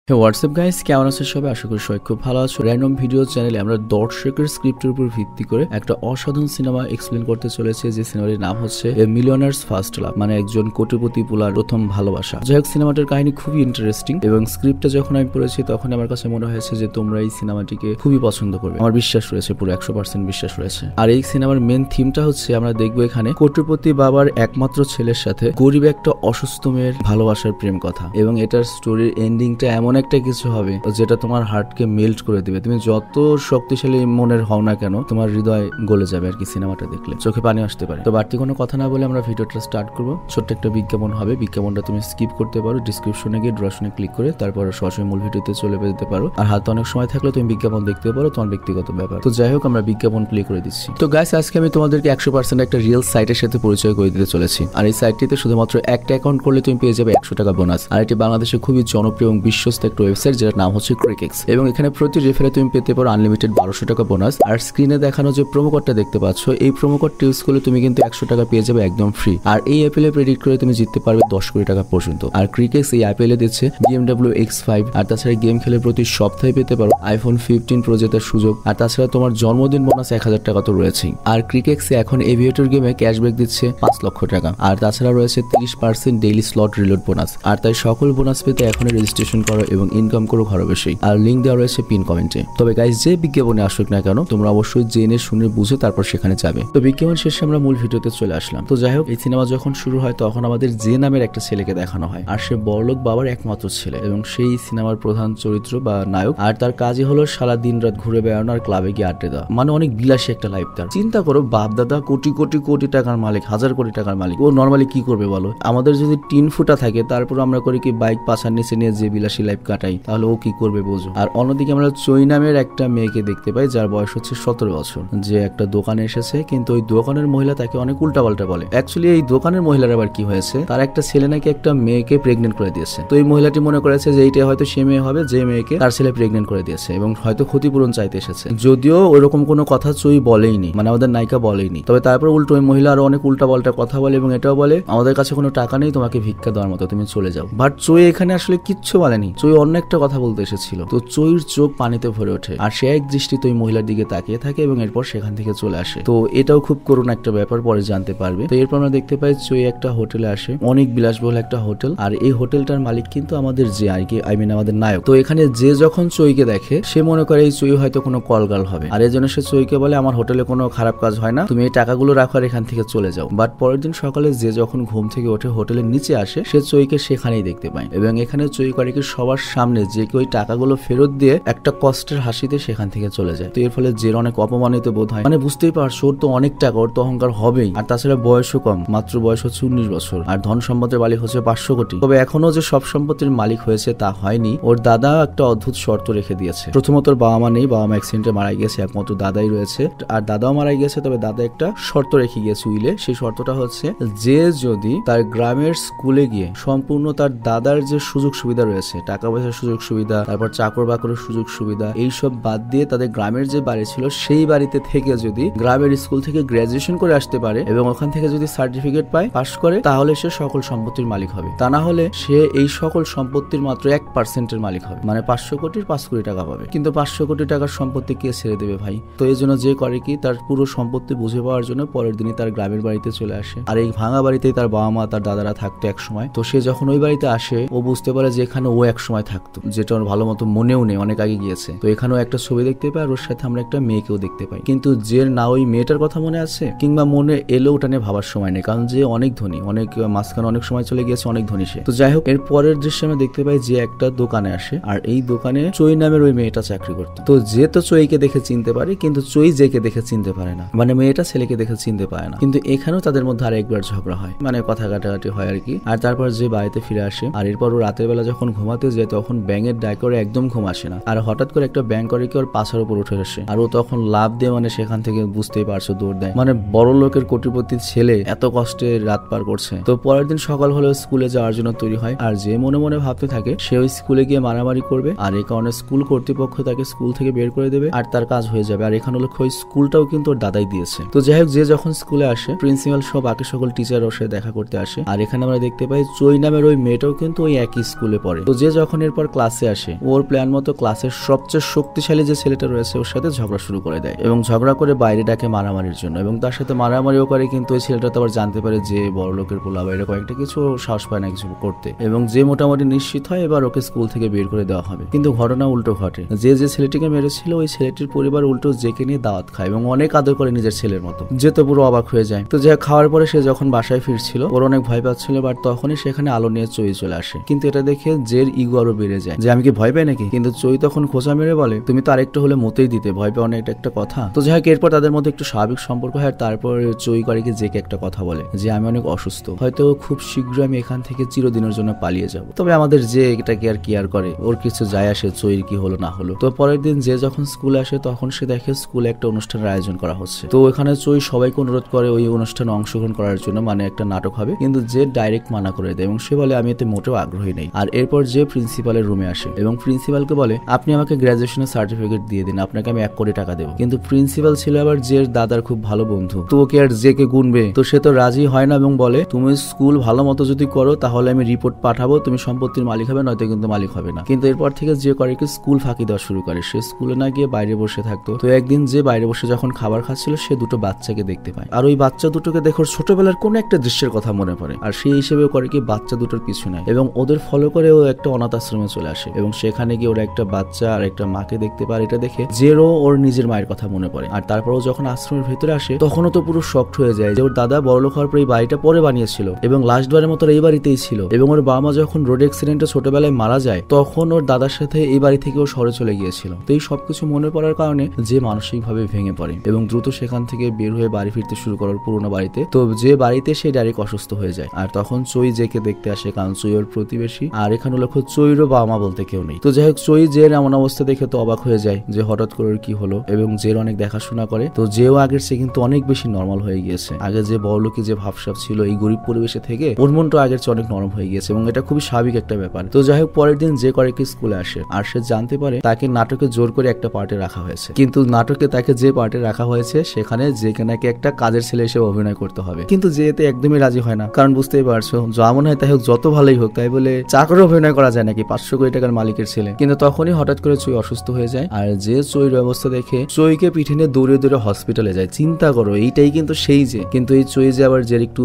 হে WhatsApp guys, কেমন আছো সবাই? আশা করি সবাই খুব ভালো আছো। র্যান্ডম ভিডিও চ্যানেলে আমরা দর্শকের স্ক্রিপ্টের উপর ভিত্তি করে একটা অসাধারণ সিনেমা এক্সপ্লেন করতে চলেছে, যে সিনেমাটির নাম হচ্ছে এ মিলিয়নার্স ফার্স্ট লাভ, মানে একজন কোটিপতি পোলার প্রথম ভালোবাসা। যাই হোক, সিনেমাটার কাহিনী খুবই ইন্টারেস্টিং এবং স্ক্রিপ্টটা যখন আমি পড়েছি তখন আমার কাছে মনে হয়েছে যে তোমরা এই সিনেমাটিকে খুবই পছন্দ করবে। আমার বিশ্বাস রয়েছে, পুরো 100% বিশ্বাস রয়েছে। আর এই সিনেমার মেন থিমটা হচ্ছে আমরা দেখবো এখানে কোটিপতি বাবার একমাত্র ছেলের সাথে গরিব একটা অসুস্থ মেয়ের ভালোবাসার প্রেম কথা, এবং এটার স্টোরির এন্ডিংটা এমন একটা কিছু হবে যেটা তোমার হার্টকে মেল্ট করে দিবে। তুমি যত শক্তিশালী মনের হও না কেন, তোমার হৃদয় গলে যাবে আর কি সিনেমাটা দেখলে, চোখে পানি আসতে পারে। তো বাড়তি কোনো কথা না বলে আমরা ভিডিওটা স্টার্ট করবো। ছোট্ট একটা বিজ্ঞাপন হবে, বিজ্ঞাপনটা তুমি স্কিপ করতে পারো, ডিসক্রিপশনে গিয়ে ড্রশনে ক্লিক করে তারপর সরাসরি মূল ভিডিওতে চলে যেতে পারো। আর হাতে অনেক সময় থাকলে তুমি বিজ্ঞাপন দেখতে পারো, তোমার ব্যক্তিগত ব্যাপার। তো যাই হোক, আমরা বিজ্ঞাপন প্লে করে দিচ্ছি। তো গাইস, আজকে আমি তোমাদেরকে 100% একটা রিয়েল সাইটের সাথে পরিচয় করে দিতে চলেছি। আর এই সাইটটিতে শুধুমাত্র একটা অ্যাকাউন্ট করলে তুমি পেয়ে যাবে 100 টাকা বোনাস। আর এটি বাংলাদেশে খুবই জনপ্রিয় এবং বিশ্বস্ত একটা ওয়েবসাইট, যেটার নাম হচ্ছে ক্রিকেক্স। এবং এখানে প্রতি রেফারে তুমি পেতে পারো আনলিমিটেড 1200 টাকা বোনাস। আর স্ক্রিনে দেখানো যে প্রোমো কোডটা দেখতে পাচ্ছ, এই প্রোমো কোডটি ইউজ করলে তুমি কিন্তু 100 টাকা পেয়ে যাবে একদম ফ্রি। আর এই আইপিএলে প্রেডিক্ট করে তুমি জিততে পারবে 10 কোটি টাকা পর্যন্ত। আর ক্রিকেক্স এই আইপিএলে দিচ্ছে BMW X5। আর তাছাড়া গেম খেলে প্রতি সপ্তাহে পেতে পারো iPhone 15 Pro জেতার সুযোগ। আর তাছাড়া তোমার জন্মদিন বোনাস 1000 টাকা তো রয়েছেই। আর ক্রিকেক্সে এখন এভিয়েটর গেমে ক্যাশব্যাক দিচ্ছে 5 লক্ষ টাকা। আর তাছাড়া রয়েছে 30% ডেইলি স্লট রিলোড বোনাস। আর তাই সকল বোনাস পেতে এখনই রেজিস্ট্রেশন করো এবং ইনকাম করো ঘরে বসেই। আর লিঙ্ক দেওয়া রয়েছে পিন কমেন্টে। তবে গাইস, যে বিজ্ঞাপনে আসুক না কেন, তোমরা অবশ্যই জেনে শুনে বুঝে তারপর সেখানে যাবে। তো বিজ্ঞাপন শেষে আমরা মূল ভিডিওতে চলে আসলাম। তো যাই হোক, এই সিনেমা যখন শুরু হয় তখন আমাদের যে নামের একটা ছেলেকে দেখানো হয়, আর সে বড়লোক বাবার একমাত্র ছেলে এবং সেই সিনেমার প্রধান চরিত্র বা নায়ক। আর তার কাজই হলো সারা দিন রাত ঘুরে বেড়ানো আর ক্লাবে গিয়ে আড্ডা দেওয়া, মানে অনেক বিলাসী একটা লাইফ তার। চিন্তা করো, বাপ দাদা কোটি কোটি কোটি টাকার মালিক, 1000 কোটি টাকার মালিক, ও নর্মালি কি করবে বলো? আমাদের যদি টিন ফুটা থাকে, তারপর আমরা করি কি বাইক পাছার নিচে নিয়ে যে বিলাসী লাইফ কাটাই, তাহলে ও কি করবে বোঝো। আর অন্যদিকে আমরা চৈ নামের একটা মেয়েকে দেখতে পাই, যার বয়স হচ্ছে 17 বছর, যে একটা দোকানে এসেছে, কিন্তু ওই দোকানের মহিলা তাকে অনেক উল্টাপাল্টা বলে। অ্যাকচুয়ালি এই দোকানের মহিলার আবার কি হয়েছে, তার একটা ছেলে নাকি একটা মেয়েকে প্রেগনেন্ট করে দিয়েছে। তো এই মহিলাটি মনে করেছে যে এইটা হয়তো সে মেয়ে হবে যে মেয়েকে তার ছেলে প্রেগনেন্ট করে দিয়েছে, এবং হয়তো ক্ষতিপূরণ চাইতে এসেছে। যদিও ওইরকম কোনো কথা চৈ বলেইনি, মানে আমাদের নায়িকা বলেইনি। তবে তারপর উল্টো ওই মহিলা আরো অনেক উল্টাপাল্টা কথা বলে এবং এটাও বলে আমাদের কাছে কোনো টাকা নেই তোমাকে ভিক্ষা দেওয়ার মতো, তুমি চলে যাও। বাট চৈ এখানে আসলে কিচ্ছু বলেনি, চৈ অন্য একটা কথা বলতে এসেছিল। তো চৈর চোখ পানিতে ভরে ওঠে, আর সে এক দৃষ্টিতে ওই মহিলার দিকে তাকিয়ে থাকে এবং এরপর সেখান থেকে চলে আসে। তো এটাও খুব করুণ একটা ব্যাপার, পরে জানতে পারবে। তো এরপর আমরা দেখতে পাই চৈ একটা হোটেলে আসে, অনেক বিলাসবহুল একটা হোটেল। আর এই হোটেলটার মালিক কিন্তু আমাদের যে আর কি আমাদের নায়ক। তো এখানে যে যখন চৈকে দেখে, সে মনে করে এই চৈ হয়তো কোনো কলগাল হবে, আর এই জন্য সে চৈকে বলে আমার হোটেলে কোনো খারাপ কাজ হয় না, তুমি এই টাকাগুলো রাখো আর এখান থেকে চলে যাও। বাট পরের দিন সকালে যে যখন ঘুম থেকে ওঠে হোটেলের নিচে আসে, সে চৈকে সেখানেই দেখতে পায় এবং এখানে চৈ করে কি সবার সামনে যে কেউ টাকাগুলো ফেরত দিয়ে একটা কষ্টের হাসিতে সেখান থেকে চলে যায়। তো এর ফলে যে অনেক অপমানিত বোধ হয়, মানে বুঝতেই পারছো ওর তো অনেক টাকা, ওর তো অহংকার হবেই। আর তাছাড়া বয়সও কম, মাত্র বয়স হচ্ছে 19 বছর, আর ধন সম্পদের মালিক হচ্ছে 500 কোটি। তবে এখনো যে সব সম্পত্তির মালিক হয়েছে তা হয়নি, ওর দাদা একটা অদ্ভুত শর্ত রেখে দিয়েছে। প্রথমত ওর বাবা মা নেই, বাবা মা অ্যাক্সিডেন্টে মারা গিয়েছে, একমাত্র দাদাই রয়েছে। আর দাদাও মারা গিয়েছে, তবে দাদা একটা শর্ত রেখে গিয়েছে উইলে। সেই শর্তটা হচ্ছে যে যদি তার গ্রামের স্কুলে গিয়ে সম্পূর্ণ তার দাদার যে সুযোগ সুবিধা রয়েছে, টাকা পয়সার সুযোগ সুবিধা, তারপর চাকর বাকরের সুযোগ সুবিধা, এইসব বাদ দিয়ে তাদের গ্রামের যে বাড়ি ছিল সেই বাড়িতে থেকে যদি গ্রামের স্কুল থেকে গ্রাজুয়েশন করে আসতে পারে এবং ওখান থেকে যদি সার্টিফিকেট পায়, পাস করে, তাহলে সে সকল সম্পত্তির মালিক হবে। তা না হলে সে এই সকল সম্পত্তির মাত্র 1% মালিক হবে, মানে 500 কোটির 5 কোটি টাকা পাবে। কিন্তু 500 কোটি টাকার সম্পত্তি কে ছেড়ে দেবে ভাই? তো এই জন্য যে করে কি, তার পুরো সম্পত্তি বুঝে পাওয়ার জন্য পরের দিনই তার গ্রামের বাড়িতে চলে আসে। আর এই ভাঙা বাড়িতেই তার বাবা মা তার দাদারা থাকতো এক সময়। তো সে যখন ওই বাড়িতে আসে, ও বুঝতে পারে যে এখানে ও এক সময় থাকতো, যেটা ওর ভালো মতো মনেও নেই, অনেক আগে গিয়েছে। তো এখানেও একটা ছবি দেখতে পাই, আর ওর সাথে আমরা একটা মেয়েকেও দেখতে পাই। কিন্তু যে না ওই মেয়েটার কথা মনে আছে কিংবা মনে এলেও ওটা নিয়ে ভাবার সময় নেই, কারণ যে অনেক ধনী, অনেক মাঝখানে অনেক সময় চলে গিয়েছে, অনেক ধনী সে। তো যাই হোক, এর পরের দৃশ্যে আমরা দেখতে পাই যে একটা দোকানে আসে, আর এই দোকানে চৈ নামের ওই মেয়েটা চাকরি করতো। তো যে তো চৈকে দেখে চিনতে পারে, কিন্তু চৈ যেকে দেখে চিনতে পারে না, মানে মেয়েটা ছেলেকে দেখে চিনতে পারে না। কিন্তু এখানেও তাদের মধ্যে আরেকবার ঝগড়া হয়, মানে কথা কাটাকাটি হয় আর কি। আর তারপর যে বাড়িতে ফিরে আসে, আর এরপর ও রাতের বেলা যখন ঘুমাতে যায় তখন ব্যাঙের ডাক করে একদম ঘুম আসে না, আর হঠাৎ করে একটা ব্যাঙ করে কি ওর পাছার উপর উঠে আসে, আর ও তখন লাভ দিয়ে মানে সেখান থেকে বুঝতেই পারছো দৌড় দেয়। মানে বড় লোকের কোটিপতির ছেলে এত কষ্টে রাত পার করছে। তো পরের দিন সকাল হলে স্কুলে যাওয়ার জন্য তৈরি হয়, আর যে মনে মনে ভাবতে থাকে সে ওই স্কুলে গিয়ে মারামারি করবে, আর এই কারণে স্কুল কর্তৃপক্ষ তাকে স্কুল থেকে বের করে দেবে আর তার কাজ হয়ে যাবে। আর এখানে হলো ওই স্কুলটাও কিন্তু ওর দাদাই দিয়েছে। তো যাই হোক, যে যখন স্কুলে আসে, প্রিন্সিপাল সব বাকি সকল টিচার ওর সাথে দেখা করতে আসে। আর এখানে আমরা দেখতে পাই চৈ নামের ওই মেয়েটাও কিন্তু ওই একই স্কুলে পড়ে। তো যে যখন যখন এরপর ক্লাসে আসে, ওর প্ল্যান মতো ক্লাসের সবচেয়ে শক্তিশালী যে ছেলেটা রয়েছে ওর সাথে ঝগড়া শুরু করে দেয় এবং ঝগড়া করে বাইরে ডাকে মারামারির জন্য এবং তার সাথে মারামারিও করে। কিন্তু ওই ছেলেটা তো আবার জানতে পারে যে বড় লোকের পোলা বা এরকম একটা কিছু, সাহস পায় না কিছু করতে এবং যে মোটামুটি নিশ্চিত হয় এবার ওকে স্কুল থেকে বের করে দেওয়া হবে। কিন্তু ঘটনা উল্টো ঘটে, যে ছেলেটিকে মেরেছিল ওই ছেলেটির পরিবার উল্টো জেকে নিয়ে দাওয়াত খায় এবং অনেক আদর করে নিজের ছেলের মতো, যে তো পুরো অবাক হয়ে যায়। তো যা খাওয়ার পরে সে যখন বাসায় ফিরছিল ওর অনেক ভয় পাচ্ছিল, বাট তখনই সেখানে আলো নিয়ে চই চলে আসে। কিন্তু এটা দেখে জের ইগো আরো বেড়ে যায় যে আমি কি ভয় পাই নাকি। কিন্তু চই তখন খোঁচা মেরে বলে তুমি তো আরেকটু হলে মতেই দিতে, ভয় পাওয়া অনেক একটা কথা। তো যাই হোক এরপর তাদের মধ্যে একটু স্বাভাবিক সম্পর্ক হয়। তারপর চই করে কি জেকে একটা কথা বলে যে আমি অনেক অসুস্থ, হয়তো খুব শীঘ্রই আমি এখান থেকে চিরদিনের জন্য পালিয়ে যাব। তবে আমাদের যে এটা কেয়ার করে, ওর কিছু যায় আসে চইর কি হলো না হলো। তো পরের দিন যে যখন স্কুলে আসে তখন সে দেখে স্কুলে একটা অনুষ্ঠানের আয়োজন করা হচ্ছে। তো এখানে চই সবাইকে অনুরোধ করে ওই অনুষ্ঠানে অংশগ্রহণ করার জন্য, মানে একটা নাটক হবে, কিন্তু যে ডাইরেক্ট মানা করে দেয় এবং সে বলে আমি এতে মোটেও আগ্রহী নেই। আর এরপর যে প্রিন্সিপালের রুমে আসে এবং প্রিন্সিপালকে বলে আপনি আমাকে গ্রাজুয়েশনের সার্টিফিকেট দিয়ে দিন, আপনাকে আমি 1 কোটি টাকা দেবো। কিন্তু প্রিন্সিপাল ছিল আবার জের দাদার খুব ভালো বন্ধু, তো ওকে আর জেকে গুনবে, তো সে তো রাজি হয় না এবং বলে তুমি স্কুল ভালো মতো যদি করো তাহলে আমি রিপোর্ট পাঠাবো, তুমি সম্পত্তির মালিক হবে, নয়তো কিন্তু মালিক হবে না। কিন্তু এরপর থেকে যে করে কি স্কুল ফাঁকি দেওয়া শুরু করে, সে স্কুলে না গিয়ে বাইরে বসে থাকতো। তো একদিন যে বাইরে বসে যখন খাবার খাচ্ছিল সে দুটো বাচ্চাকে দেখতে পায়, আর ওই বাচ্চা দুটোকে দেখে ছোটবেলার কোন একটা দৃশ্যের কথা মনে পড়ে, আর সেই হিসেবে করে কি বাচ্চা দুটোর পিছু নেয় এবং ওদের ফলো করে ও একটা অনাথ আশ্রমে চলে আসে এবং সেখানে গিয়ে ওরা একটা বাচ্চা আর একটা মাকে দেখতে পারে। এটা দেখে জেরও ওর নিজের মায়ের কথা মনে পড়ে। আর তারপরও যখন আশ্রমের ভেতরে আসে তখনও তো পুরো শকড হয়ে যায় যে ওর দাদা বড়লোক হওয়ার পর এই বাড়িটা পরে বানিয়েছিল এবং লাস্ট বারের মতো এই বাড়িতেই ছিল এবং ওর বাবা মা যখন রোড অ্যাক্সিডেন্টে ছোটবেলায় মারা যায় তখন ওর দাদার সাথে এই বাড়ি থেকে ও শহরে চলে গিয়েছিল। তো এই সবকিছু মনে পড়ার কারণে যে মানসিকভাবে ভেঙে পড়ে এবং দ্রুত সেখান থেকে বের হয়ে বাড়ি ফিরতে শুরু করার পুরোনো বাড়িতে। তো যে বাড়িতে সে ডাইরেক্ট অসুস্থ হয়ে যায় আর তখন চই জেকে দেখতে আসে, কারণ চই ওর প্রতিবেশী আর এখানে লক্ষ্য চইরও বাবা মা বলতে কেউ নেই। তো যাই হোক চই জের এমন অবস্থা দেখে তো অবাক হয়ে যায় যে হঠাৎ করে কি হলো এবং জের অনেক দেখাশোনা করে। তো যেও আগের সে কিন্তু অনেক বেশি নর্মাল হয়ে গিয়েছে, আগে যে বড়লোকি যে ভাবসাব ছিল এই গরিব পরিবেশে থেকে ওর মনটা আগের চেয়ে অনেক নরম হয়ে গিয়েছে এবং এটা খুবই স্বাভাবিক একটা ব্যাপার। তো যাই হোক পরের দিন যে করে কি স্কুলে আসে আর সে জানতে পারে তাকে নাটকে জোর করে একটা পার্টে রাখা হয়েছে, কিন্তু নাটকে তাকে যে পার্টে রাখা হয়েছে সেখানে যে নাকি একটা কাজের ছেলে হিসেবে অভিনয় করতে হবে, কিন্তু যে এতে একদমই রাজি হয় না, কারণ বুঝতেই পারছো যেমন হয় তাই হোক যত ভালোই হোক তাই বলে চাকরে অভিনয় করা যায় নাকি 500 কোটি টাকার মালিকের ছেলে। কিন্তু তখনই হঠাৎ করে চই অসুস্থ হয়ে যায় আর যে চইর অবস্থা দেখে চইকে পিঠে নিয়ে দৌড়ে দৌড়ে হসপিটালে যায়। চিন্তা করো এইটাই কিন্তু সেই যে, কিন্তু এই চই যে আবার যে একটু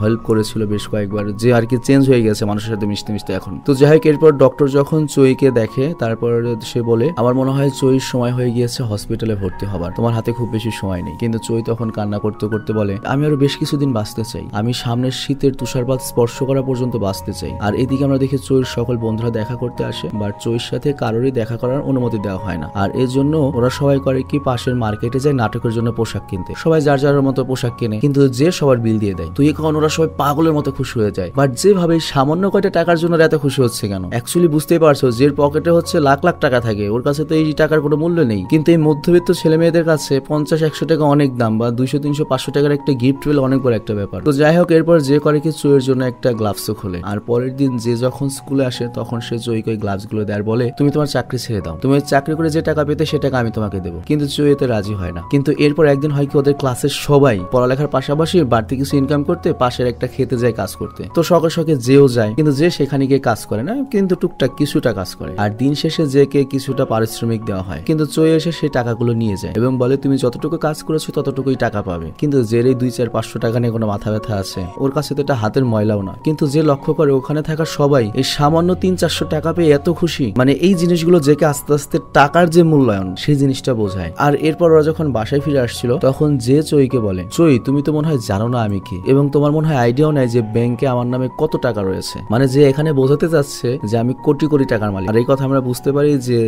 হেল্প করেছিল বেশ কয়েকবার, যে আর কি চেঞ্জ হয়ে গেছে মানুষের সাথে মিশতে মিশতে এখন। তো যাই হোক এরপর ডক্টর যখন চইকে দেখে তারপর সে বলে আমার মনে হয় চইর সময় হয়ে গিয়েছে হসপিটালে ভর্তি হবার, তোমার হাতে খুব বেশি সময় নেই। কিন্তু চই তখন কান্না করতে করতে বলে আমি আরো বেশ কিছুদিন বাঁচতে চাই, আমি সামনের শীতের তুষারপাত স্পর্শ করা পর্যন্ত বাঁচতে চাই। আর এদিকে আমরা দেখি চইর সকল বন্ধুরা দেখা করতে আসে, বাট চইর সাথে কারোরই দেখা করার অনুমতি দেওয়া হয় না। আর এর জন্য ওরা সবাই করে কি পাশের মার্কেটে যায় নাটকের জন্য পোশাক কিনতে, সবাই যার যার মতো পোশাক কিনে, কিন্তু যে সবার বিল দিয়ে দেয়। তো এখন ওরা সবাই পাগলের মতো খুশি হয়ে যায়, বাট যেভাবে সামান্য কয়টা টাকার জন্য এত খুশি হচ্ছে কেন, অ্যাকচুয়ালি বুঝতেই পারছো যে পকেটে হচ্ছে লাখ লাখ টাকা থাকে, ওর কাছে তো এই টাকার কোনো মূল্য নেই। কিন্তু এই মধ্যবিত্ত ছেলে মেয়েদের কাছে 50-100 টাকা অনেক দাম, বা 200-300-500 টাকার একটা গিফট পেলে অনেক বড় একটা ব্যাপার। তো যাই হোক এরপর যে করে কি চইয়ের জন্য একটা গ্লাভসও খোলে আর পরের দিন যে যখন স্কুলে আসে তখন সে চইকে ওই গ্লাভস গুলো দেয়, বলে তুমি তোমার চাকরি ছেড়ে দাও, তুমি চাকরি করে যে টাকা পেতে সে টাকা আমি তোমাকে দেবো। কিন্তু চই এতে রাজি হয় না। কিন্তু এরপর একদিন হয় কি ওদের ক্লাসের সবাই পড়ালেখার পাশাপাশি বাড়তি কিছু ইনকাম করতে পাশের একটা খেতে যায় কাজ করতে। তো সকাল সকালে যেও যায়, কিন্তু যে সেখানে গিয়ে কাজ করে না, কিন্তু টুকটাক কিছুটা কাজ করে। আর দিন শেষে যে কে কিছুটা পারিশ্রমিক দেওয়া হয়, কিন্তু চই এসে সেই টাকাগুলো নিয়ে যায় এবং বলে তুমি যতটুকু কাজ করেছো ততটুকুই টাকা পাবে। কিন্তু জের এই 200-500 টাকা নিয়ে কোনো মাথা ব্যথা আছে, ওর কাছে তো এটা হাতের ময়লাও না। কিন্তু যে লক্ষ্য করে ওখানে থাকা সবাই এই সামান্য 300-400 টাকা পেয়ে এত খুশি, মানে এই জিনিসগুলো যে কে আস্তে আস্তে টাকার যে মূল্যায়ন সেই জিনিসটা বোঝায়। আর এরপর ওরা যখন বাসায় ফিরে আসছিল তখন যে চইকে বলে চই তুমি তো মনে হয় জানো না আমি কি, এবং তোমার মনে হয় আইডিয়াও নাই যে ব্যাংকে আমার নামে কত টাকা রয়েছে। মানে যে এখানে বোঝাতে চাচ্ছে যে আমি কোটি কোটি টাকার মালিক। আর এই কথা আমরা বুঝতে পারি যে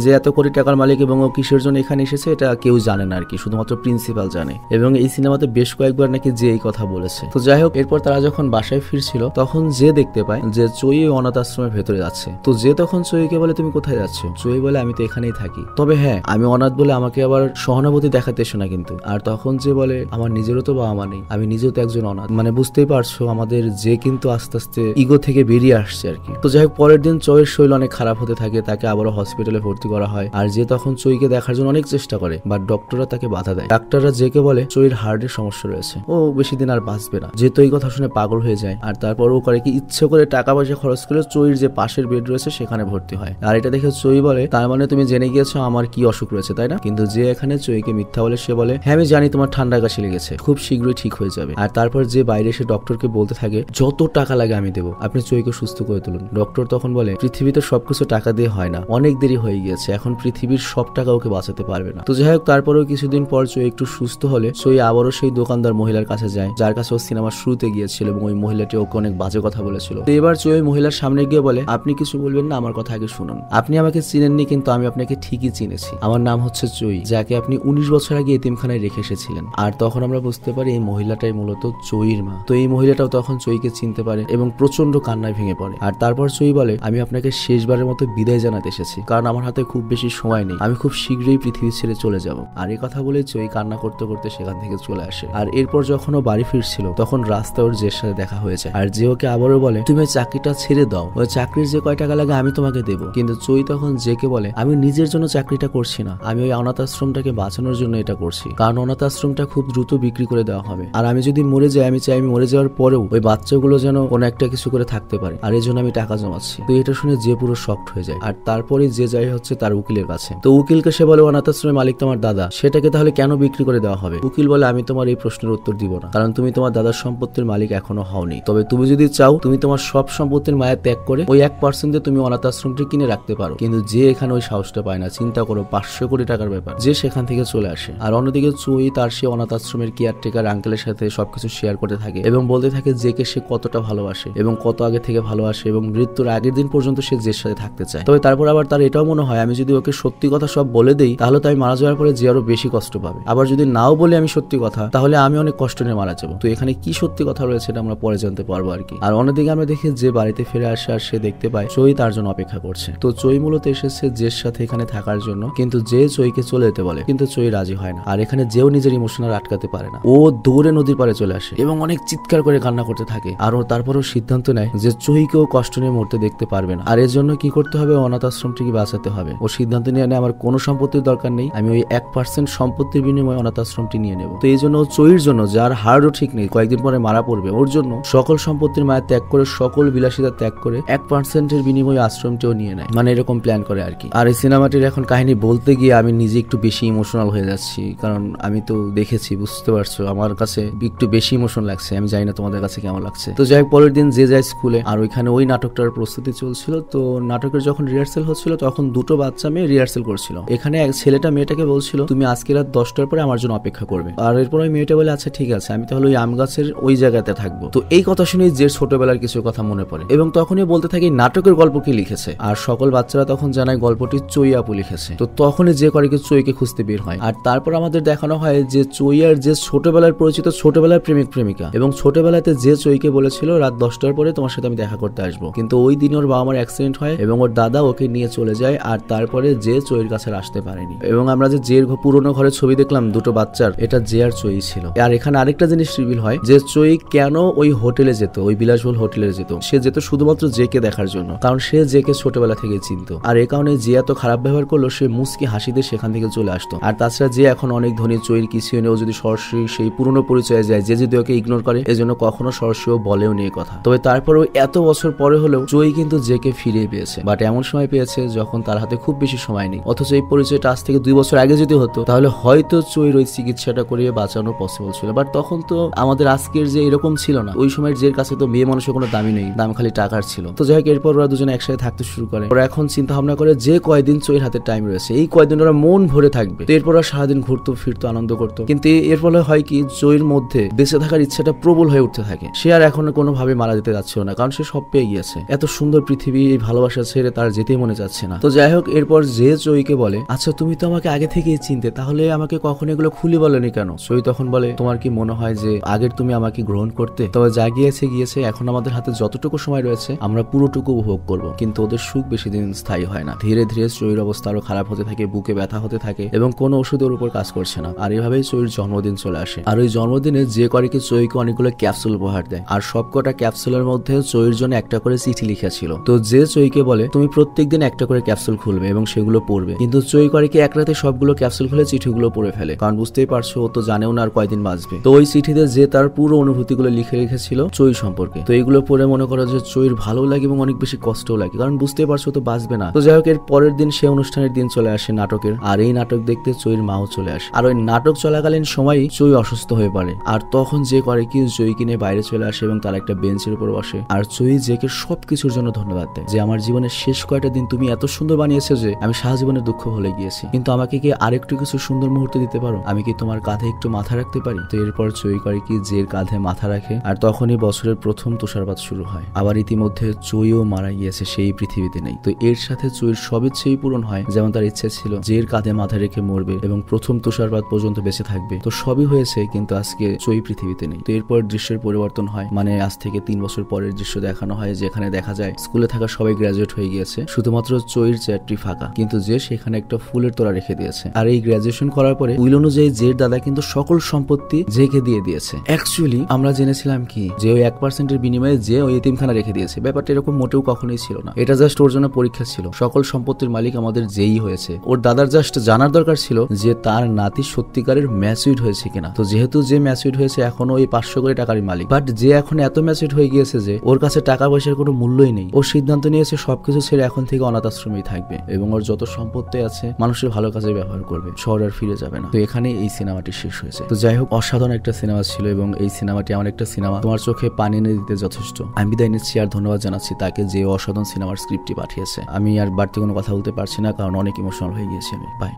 যে এত কোটি টাকার মালিক এবং ও কিসের জন্য এখানে এসেছে এটা কেউ জানে না আর কি, শুধুমাত্র প্রিন্সিপাল জানে। এবং এই সিনেমাতে বেশ কয়েকবার নাকি যে এই কথা বলেছে। তো যাই হোক এরপর তারা যখন বাসায় ফিরছিল তখন যে দেখতে পায় যে চই অনাথ আশ্রমের ভেতরে যাচ্ছে। তো যে তখন চইকে বলে তুমি কোথায় যাচ্ছ? চই বলে আমি তো এখানেই থাকি, তবে হ্যাঁ আমি অনাথ বলে আমাকে আবার সহানুভূতি দেখাতে এসো না কিন্তু। আর তখন যে বলে আমার নিজেরও তো বাবা মা নেই, আমি নিজেও তো একজন অনাথ। মানে বুঝতেই পারছো আমাদের যে কিন্তু আস্তে আস্তে ইগো থেকে বেরিয়ে আসছে আর কি। তো যাই হোক পরের দিন চইয়ের শরীর অনেক খারাপ হতে থাকে, তাকে আবারও হসপিটালে ভর্তি করা হয়। আর যে তখন চইকে দেখার জন্য অনেক চেষ্টা করে, বাট ডক্টররা তাকে বাধা দেয়। ডাক্তাররা যেকে বলে চইয়ের হার্টের সমস্যা রয়েছে, ও বেশি দিন আর বাঁচবে না। যেহেতু এই কথা শুনে পাগল হয়ে যায়। আর তারপর ও করে কি ইচ্ছে করে টাকা পয়সা খরচ করে চইয়ের যে পাশের পাশের বেড রয়েছে সেখানে ভর্তি হয়। আর এটা দেখে চই বলে, তার মানে তুমি জেনে গিয়েছো আমার কি অসুখ রয়েছে, তাই না? কিন্তু যে এখানে চইকে মিথ্যা বলে সে বলে, হ্যাঁ আমি জানি তোমার ঠান্ডা কাশি লেগেছে, খুব শীঘ্রই ঠিক হয়ে যাবে। আর তারপর যে বাইরে এসে ডক্টরকে বলতে থাকে, যত টাকা লাগে আমি দেবো, আপনি চইকে সুস্থ করে তুলুন। ডক্টর তখন বলে, পৃথিবীতে সবকিছু টাকা দিয়ে হয় না, অনেক দেরি হয়ে গিয়েছে, এখন পৃথিবীর সব টাকা ওকে বাঁচাতে পারবে না। তো যাই হোক, তারপরেও কিছুদিন পর চই একটু সুস্থ হলে চই আবারও সেই দোকানদার মহিলার কাছে যায় যার কাছে ও সিনেমার শুরুতে গিয়েছিল এবং ওই মহিলাটি ওকে অনেক বাজে কথা বলেছিল। তো এবার চই ওই মহিলার সামনে গিয়ে বলে, আপনি কিছু বলবেন না, আমার কথা আগে শুনুন। আপনি আমাকে চিনেননি কিন্তু আমি আপনাকে ঠিকই চিনেছি, আমার নাম হচ্ছে চই, যাকে আপনি 19 বছর আগে এতিমখানায় রেখে এসেছিলেন। আর তখন আমরা বুঝতে পারি এই মহিলাটাই মূলত চইর মা। তো এই মহিলাটাও তখন চইকে চিনতে পারে এবং প্রচন্ড কান্নায় ভেঙে পড়ে। আর তারপর চই বলে, আমি আপনাকে শেষবারের মতো বিদায় জানাতে এসেছি, কারণ আমার হাতে খুব বেশি সময় নেই, আমি খুব শীঘ্রই পৃথিবী ছেড়ে চলে যাব। আর এই কথা বলে চই কান্না করতে করতে সেখান থেকে চলে আসে। আর এরপর যখন ও বাড়ি ফিরছিল তখন রাস্তায় ওর জের সাথে দেখা হয়েছে। আর যে ওকে আবারও বলে, তুমি ওই চাকরিটা ছেড়ে দাও, ওই চাকরির যে কয় টাকা লাগে আমি তোমাকে দেবো। কিন্তু চই তখন জেকে বলে, আমি নিজের জন্য চাকরিটা করছি না, আমি ওই অনাথ আশ্রমটাকে বাঁচানোর জন্য এটা করছি, কারণ অনাথ আশ্রমটা খুব দ্রুত বিক্রি করে দেওয়া হবে। আর আমি যদি মরে যাই, আমি চাই আমি মরে যাওয়ার পরেও ওই বাচ্চাগুলো যেন কোনো একটা কিছু করে থাকতে পারে, আর এই জন্য আমি টাকা জমাচ্ছি। তো এটা শুনে যে পুরো শকড হয়ে যায়। আর তারপরে যে যাই হচ্ছে তার উকিলের কাছে। তো উকিলকে সে বলে, অনাথ আশ্রমের মালিক তোমার দাদা, সেটাকে তাহলে কেন বিক্রি করে দেওয়া হবে? উকিল বলে, আমি তোমার এই প্রশ্নের উত্তর দিব না, কারণ তুমি তোমার দাদার সম্পত্তির মালিক এখনো হওনি। তবে তুমি যদি চাও, তুমি তোমার সব সম্পত্তির মায়া ত্যাগ করে ওই 1% দিয়ে তুমি অনাথ আশ্রমটি কিনে রাখতে পারো। কিন্তু যে এখানে ওই সাহসটা পায় না, চিন্তা করো 500 কোটি টাকার ব্যাপার, যে সেখান থেকে চলে আসে। আর অন্যদিকে চুই তার সে অনাথ আশ্রমের কেয়ারটেকার আঙ্কেলের সাথে সবকিছু শেয়ার করতে থাকে এবং বলতে থাকে জেকে সে কতটা ভালোবাসে এবং কত আগে থেকে ভালোবাসে এবং মৃত্যুর আগের দিন পর্যন্ত সে জের সাথে থাকতে চায়। তবে তারপর আবার তার এটাও মনে হয়, আমি যদি ওকে সত্যি কথা সব বলে দেই তাহলে তো আমি মারা যাওয়ার পরে যে আরো বেশি কষ্ট পাবে, আবার যদি নাও বলে আমি সত্যি কথা তাহলে আমি অনেক কষ্ট নিয়ে মারা যাবো। তো এখানে কি সত্যি কথা রয়েছে এটা আমরা পরে জানতে পারবো আর কি। আর অন্যদিকে আমরা দেখি যে বাড়িতে ফিরে আসে আর সে দেখতে পায় চই তার জন্য অপেক্ষা করছে। তো চই মূলত এসেছে জের সাথে এখানে থাকার জন্য, কিন্তু যে চইকে চলে যেতে বলে, কিন্তু চই রাজি হয় না। আর এখানে যেও নিজের ইমোশনাল আটকাতে পারে না, ও দৌড়ে নদীর পাড়ে চলে আসে এবং অনেক চিৎকার করে কান্না করতে থাকে। আর ও তারপরও সিদ্ধান্ত নেয় যে চইকেও কষ্ট নিয়ে মরতে দেখতে পারবে না। আর এর জন্য কি করতে হবে, অনাথ আশ্রমটিকে বাঁচাতে হবে। ও সিদ্ধান্ত নিয়ে নেয়, আমার কোনো সম্পত্তির দরকার নেই, আমি ওই 1% সম্পত্তির বিনিময়ে অনাথ আশ্রমটি নিয়ে নেব। তো এই জন্য চইর জন্য, যার হার্টও ঠিক নেই, কয়েকদিন পরে মারা পড়বে, ওর জন্য সকল সম্পত্তির মায়া ত্যাগ করে, সকল বিলাসিতা ত্যাগ করে 1% বিনিময়ে আশ্রমটিও নিয়ে নেয়, মানে এরকম প্ল্যান করে আর কি। আর এই সিনেমাটির এখন কাহিনী বলতে গিয়ে আমি নিজে একটু বেশি ইমোশনাল হয়ে যাচ্ছি, কারণ আমি তো দেখেছি, বুঝতে পারছো, আমার কাছে একটু বেশি ইমোশন লাগছে। আমি জানি না তোমাদের কাছে কেমন লাগছে। তো যাই হোক, পরের দিন যে যায় স্কুলে, আর ওইখানে ওই নাটকটার প্রস্তুতি চলছিল। তো নাটকের যখন রিহার্সেল হচ্ছিল তখন দুটো বাচ্চা মেয়ে রিহার্সেল করছিল। এখানে এক ছেলেটা মেয়েটাকে বলছিল, তুমি আজকে রাত 10টার পরে আমার জন্য অপেক্ষা করবে। আর এরপর ওই মেয়েটা বলে, আচ্ছা ঠিক আছে, আমি তাহলে ওই আম গাছের ওই জায়গাতে থাকবো। তো এই কথা শুনে যে ছোটবেলার কিছু কথা মনে পড়ে এবং তখনই বলতে থাকে নাটকের গল্প কি লিখেছে। আর সকল বাচ্চারা তখন জানায় গল্পটি চই আপু লিখেছে। তো তখনই যে করে চইকে খুঁজতে বের হয়। আর তারপর আমাদের দেখানো হয় যে চই আর যে ছোটবেলার পরিচিত ছোটবেলার প্রেমিক প্রেমিকা, এবং ছোটবেলাতে যে চইকে বলেছিল রাত 10টার পরে তোমার সাথে আমি দেখা করতে আসবো, কিন্তু ওই দিন ওর বাবা মার অ্যাক্সিডেন্ট হয় এবং ওর দাদা ওকে নিয়ে চলে যায়। আর তারপরে যে চইর কাছে আসতে পারেনি এবং আমরা যে জের পুরোনো ঘরের ছবি দেখলাম দুটো বাচ্চার, এটা যে আর চই ছিল। আর এখানে আরেকটা জিনিস রিভিল হয় যে চই কেন ওই হোটেলে যেত, ওই বিলাসবহুল হোটেলে যেত। সে যেত শুধুমাত্র জেকে দেখার জন্য, কারণ সে জেকে ছোটবেলা থেকে চিনত। আর এ কারণে যে এত খারাপ ব্যবহার করলো সে মুস্কি হাসিতে সেখান থেকে চলে আসতো। আর তাছাড়া যে এখন অনেক ধনী, চইর কিছু নেও যদি সরাসরি সেই পুরনো পরিচয়ে যায়, যে যদি ওকে ইগনোর করে, এজন্য কখনো সরাসরি বলেও নিয়ে কথা। তবে তারপরেও এত বছর পরে হলেও চই কিন্তু জেকে ফিরে পেয়েছে, বাট এমন সময় পেয়েছে যখন তার হাতে খুব বেশি সময় নেই। অথচ এই পরিচয়টা আজ থেকে 2 বছর আগে যদি হতো তাহলে হয়তো চইর ওই চিকিৎসাটা করিয়ে বাঁচানো পসিবল ছিল। বাট তখন তো আমাদের আজকের যে এরকম ছিল না, ওই সময়ের জের কাছে তো মেয়ে মানুষের কোনো দামি নেই, দাম খালি টাকার ছিল। তো যাই হোক, এরপর ওরা দুজনে একসাথে থাকতে শুরু করে। ওরা এখন চিন্তা ভাবনা করে যে কয়দিন চইর হাতে টাইম রয়েছে, এই কয়দিন ওরা মন ভরে থাকবে। তো এরপর ওরা সারাদিন ঘুরতো ফিরতো, আনন্দ করতো। কিন্তু এর ফলে হয় কি, চইর মধ্যে বেঁচে থাকার ইচ্ছাটা প্রবল হয়ে উঠতে থাকে। সে আর এখন কোনোভাবে মারা যেতে যাচ্ছিল না, কারণ সে সব পেয়ে গিয়েছে। এত সুন্দর পৃথিবী, এই ভালোবাসা ছেড়ে তার যেতেই মনে যাচ্ছে না। তো যাই হোক, এরপর যে চইকে বলে, আচ্ছা তুমি তো আমাকে আগে থেকেই চিনতে, তাহলে আমাকে কখন এগুলো খুলে বলেনি কেন? চই তখন বলে, তোমার কি মনে হয় যে আগের তুমি আমাকে গ্রহণ করতে? তবে যা গিয়েছে গিয়েছে, এখন আমাদের হাতে যতটুকু সময় রয়েছে আমরা পুরোটুকু উপভোগ করব। কিন্তু ওদের সুখ বেশি দিন স্থায়ী হয় না। ধীরে ধীরে চইর অবস্থা আরো খারাপ হতে থাকে, বুকে ব্যথা হতে থাকে এবং কোনো ওষুধের উপর কাজ করছে না। আর এভাবেই চইর জন্মদিন চলে আসে। আর ওই জন্মদিনে যে করে কি চইকে অনেকগুলো ক্যাপসুল উপহার দেয়। আর সবকটা ক্যাপসুলের মধ্যে চইর জন্য একটা করে চিঠি লিখা ছিল। তো যে চইকে বলে, তুমি প্রত্যেকদিন একটা করে ক্যাপসুল খুলবে এবং সেগুলো পড়বে। কিন্তু চই করে কি এক রাতে সবগুলো ক্যাপসুল খুলে চিঠিগুলো পড়ে ফেলে, কারণ বুঝতেই পারছো ও তো জানেও না আর কয়দিন বাঁচবে। তো ওই চিঠিতে যে তার পুরো অনুভূতিগুলো লিখে রেখেছিল চই সম্পর্কে। তো এইগুলো পড়ে মনে করো যে চইর ভালো লাগে এবং অনেক বেশি বেশি কষ্টও লাগে, কারণ বুঝতে পারছো তো বাঁচবে না। তো যাই হোক, এর পরের দিন সে অনুষ্ঠানের দিন চলে আসে নাটকের, আর এই নাটক দেখতে চইর মাও চলে আসে। আর ওই নাটক চলাকালীন সময়ই চই অসুস্থ হয়ে পড়ে, আর তখন যে করে কি জয়কে নিয়ে বাইরে চলে আসে এবং তার একটা বেঞ্চের উপর বসে। আর চই জেকে সবকিছুর জন্য ধন্যবাদ দেয়, যে আমার জীবনের শেষ কয়টা দিন তুমি এত সুন্দর বানিয়েছো যে আমি সারা জীবনের দুঃখ ভুলে গিয়েছি, কিন্তু আমাকে কি আরেকটু কিছু সুন্দর মুহূর্ত দিতে পারো? আমি কি তোমার কাঁধে একটু মাথা রাখতে পারি? তো এরপর চই করে কি জের কাঁধে মাথা রাখে, আর তখনই বছরের প্রথম তুষারপাত শুরু হয়। আবার ইতিমধ্যে চইও মারা গিয়েছে, সেই পৃথিবীতে নেই। তো এর সাথে চইর সব ইচ্ছেই পূরণ হয়, যেমন তার ইচ্ছে ছিল জের কাঁধে মাথা রেখে মরবে এবং প্রথম তুষারপাত পর্যন্ত বেঁচে থাকবে। তো সবই হয়েছে, কিন্তু আজকে চই পৃথিবীতে নেই। তো এরপর দৃশ্যের পরিবর্তন হয়, মানে আজ থেকে 3 বছর পরের দৃশ্য দেখানো হয়, যেখানে দেখা যায় স্কুলে থাকা সবাই গ্রাজুয়েট হয়ে গিয়েছে, শুধুমাত্র চইর চেয়ারটি ফাঁকা, কিন্তু যে সেখানে একটা ফুলের তোড়া রেখে দিয়েছে। আর এই গ্রাজুয়েশন করার পরে উইল অনুযায়ী জের দাদা কিন্তু সকল সম্পত্তি জেকে দিয়ে দিয়েছে। অ্যাকচুয়ালি আমরা জেনেছিলাম কি যে ওই 1% বিনিময়ে যে ওই এতিমখানা রেখে দিয়েছে, ব্যাপারটা এরকম মোটেও কখনোই ছিল না। এটা জাস্ট ওর জন্য পরীক্ষা ছিল। সকল সম্পত্তির মালিক আমাদের যেই হয়েছে, ওর দাদার জাস্ট জানার দরকার ছিল যে তার নাতি সত্যিকারের ম্যাচিউড হয়েছে কিনা। তো যেহেতু যে ম্যাচিউড হয়েছে এখনো ওই 500 কোটি টাকারই মালিক, বাট যে এখন এত ম্যাচিউড হয়ে গিয়েছে যে ওর কাছে টাকা পয়সার কোনো মূল্যই নেই। ও সিদ্ধান্ত নিয়েছে সবকিছু ছেড়ে এখন থেকে অনাথ আশ্রমেই থাকবে এবং ওর যত সম্পত্তি আছে মানুষের ভালো কাজে ব্যবহার করবে, শহর আর ফিরে যাবে না। তো এখানে এই সিনেমাটি শেষ হয়েছে। তো যাই হোক, অসাধারণ একটা সিনেমা ছিল এবং এই সিনেমাটি এমন একটা সিনেমা তোমার চোখে পানি এনে দিতে যথেষ্ট। আমি বিদায় নিচ্ছি আর ধন্যবাদ জানাচ্ছি তাকে যে অসাধারণ সিনেমার স্ক্রিপ্টটি পাঠিয়েছে। আমি আর বাড়তি কোনো কথা বলতে পারছি না, কারণ অনেক ইমোশনাল হয়ে গিয়েছি আমি। বাই।